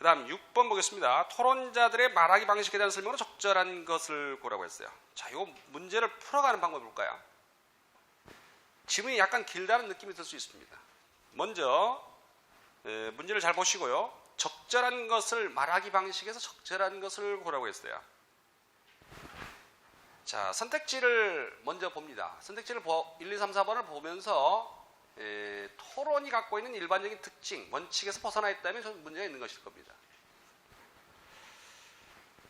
다음 6번 보겠습니다. 토론자들의 말하기 방식에 대한 설명으로 적절한 것을 고라고 했어요. 자, 이 문제를 풀어가는 방법이 뭘까요? 지문이 약간 길다는 느낌이 들 수 있습니다. 먼저 문제를 잘 보시고요. 적절한 것을 말하기 방식에서 적절한 것을 고라고 했어요. 자, 선택지를 먼저 봅니다. 선택지를 1, 2, 3, 4번을 보면서 토론이 갖고 있는 일반적인 특징, 원칙에서 벗어나 있다면 저는 문제가 있는 것일 겁니다.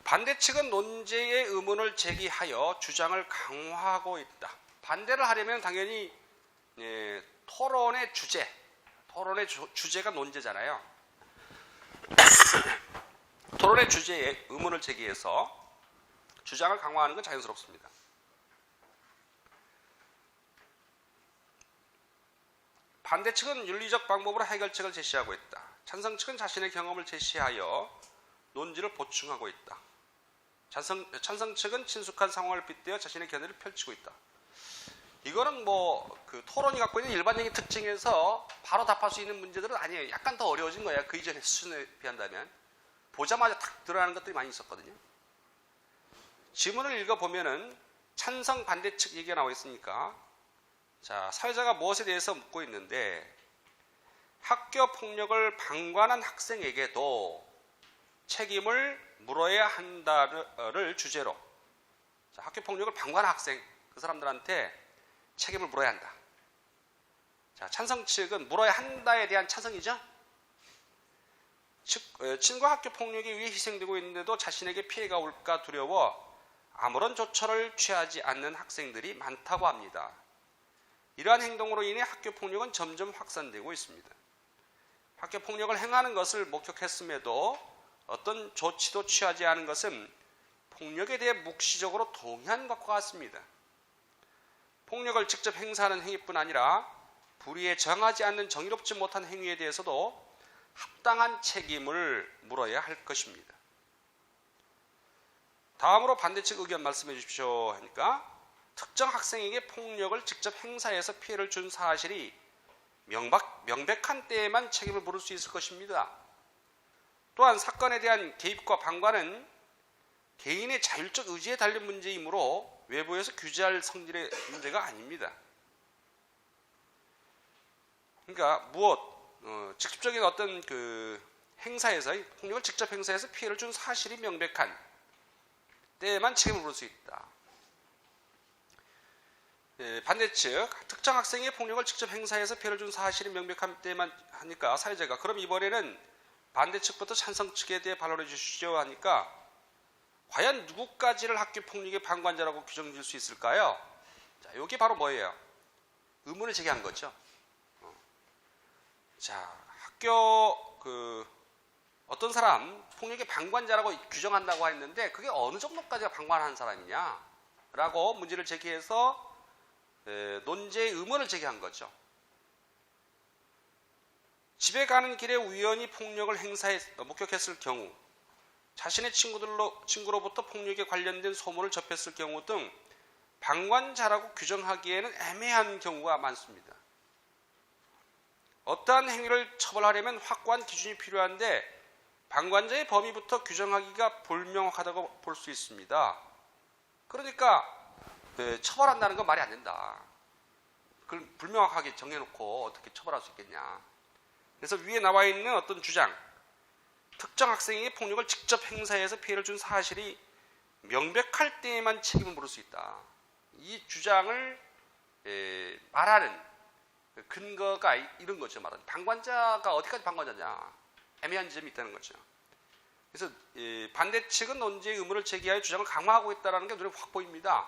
반대측은 논제의 의문을 제기하여 주장을 강화하고 있다. 반대를 하려면 당연히 토론의 주제가 논제잖아요. 토론의 주제에 의문을 제기해서 주장을 강화하는 건 자연스럽습니다. 반대측은 윤리적 방법으로 해결책을 제시하고 있다. 찬성측은 자신의 경험을 제시하여 논지를 보충하고 있다. 찬성측은 친숙한 상황을 빗대어 자신의 견해를 펼치고 있다. 이거는 그 토론이 갖고 있는 일반적인 특징에서 바로 답할 수 있는 문제들은 아니에요. 약간 더 어려워진 거야. 그 이전의 수준에 비한다면. 보자마자 탁 드러나는 것들이 많이 있었거든요. 지문을 읽어보면은 찬성 반대측 얘기가 나와 있으니까, 자, 사회자가 무엇에 대해서 묻고 있는데, 학교 폭력을 방관한 학생에게도 책임을 물어야 한다를 주제로, 자, 학교 폭력을 방관한 학생, 그 사람들한테 책임을 물어야 한다. 자, 찬성 측은 물어야 한다에 대한 찬성이죠. 친구 학교 폭력에 의해 희생되고 있는데도 자신에게 피해가 올까 두려워 아무런 조처를 취하지 않는 학생들이 많다고 합니다. 이러한 행동으로 인해 학교 폭력은 점점 확산되고 있습니다. 학교 폭력을 행하는 것을 목격했음에도 어떤 조치도 취하지 않은 것은 폭력에 대해 묵시적으로 동의한 것과 같습니다. 폭력을 직접 행사하는 행위뿐 아니라 불의에 정하지 않는 정의롭지 못한 행위에 대해서도 합당한 책임을 물어야 할 것입니다. 다음으로 반대측 의견 말씀해 주십시오 하니까, 특정 학생에게 폭력을 직접 행사해서 피해를 준 사실이 명백한 때에만 책임을 물을 수 있을 것입니다. 또한 사건에 대한 개입과 방관은 개인의 자율적 의지에 달린 문제이므로 외부에서 규제할 성질의 문제가 아닙니다. 그러니까 직접적인 어떤 행사에서, 폭력을 직접 행사해서 피해를 준 사실이 명백한 때에만 책임을 물을 수 있다. 반대측, 특정 학생의 폭력을 직접 행사해서 피해를 준 사실이 명백한 때에만 하니까 사회자가, 그럼 이번에는 반대측부터 찬성 측에 대해 반론해 주시죠 하니까, 과연 누구까지를 학교 폭력의 방관자라고 규정 지을 수 있을까요? 자, 이게 바로 뭐예요? 의문을 제기한 거죠. 자, 어떤 사람 폭력의 방관자라고 규정한다고 했는데, 그게 어느 정도까지가 방관한 사람이냐라고 문제를 제기해서 논제의 의문을 제기한 거죠. 집에 가는 길에 우연히 폭력을 목격했을 경우, 자신의 친구로부터 폭력에 관련된 소문을 접했을 경우 등 방관자라고 규정하기에는 애매한 경우가 많습니다. 어떠한 행위를 처벌하려면 확고한 기준이 필요한데 방관자의 범위부터 규정하기가 불명확하다고 볼 수 있습니다. 그러니까 처벌한다는 건 말이 안 된다. 그걸 불명확하게 정해놓고 어떻게 처벌할 수 있겠냐. 그래서 위에 나와 있는 어떤 주장, 특정 학생에게 폭력을 직접 행사해서 피해를 준 사실이 명백할 때에만 책임을 물을 수 있다. 이 주장을 말하는 근거가 이런 거죠. 말하는 방관자가 어디까지 방관자냐, 애매한 지점이 있다는 거죠. 그래서 반대측은 논지의 의문을 제기하여 주장을 강화하고 있다는 게 눈에 확 보입니다.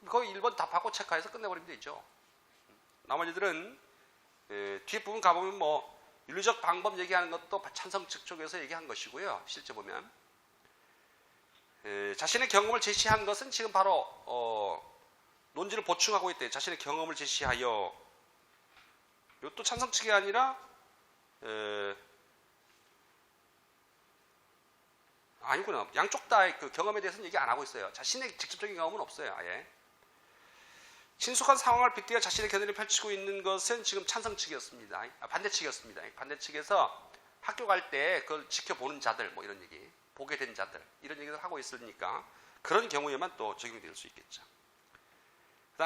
거의 1번 답하고 체크해서 끝내버리면 되죠. 나머지들은 뒤에 부분 가보면 윤리적 방법 얘기하는 것도 찬성 측 쪽에서 얘기한 것이고요. 실제 보면 자신의 경험을 제시한 것은 지금 바로 논지를 보충하고 있대요. 자신의 경험을 제시하여. 이것도 찬성 측이 아니라 아니구나. 양쪽 다 그 경험에 대해서는 얘기 안 하고 있어요. 자신의 직접적인 경험은 없어요. 아예. 친숙한 상황을 빗대어 자신의 견해를 펼치고 있는 것은 지금 찬성 측이었습니다. 반대 측이었습니다. 반대 측에서 학교 갈 때 그걸 지켜보는 자들 뭐 이런 얘기, 보게 된 자들 이런 얘기를 하고 있으니까 그런 경우에만 또 적용될 수 있겠죠.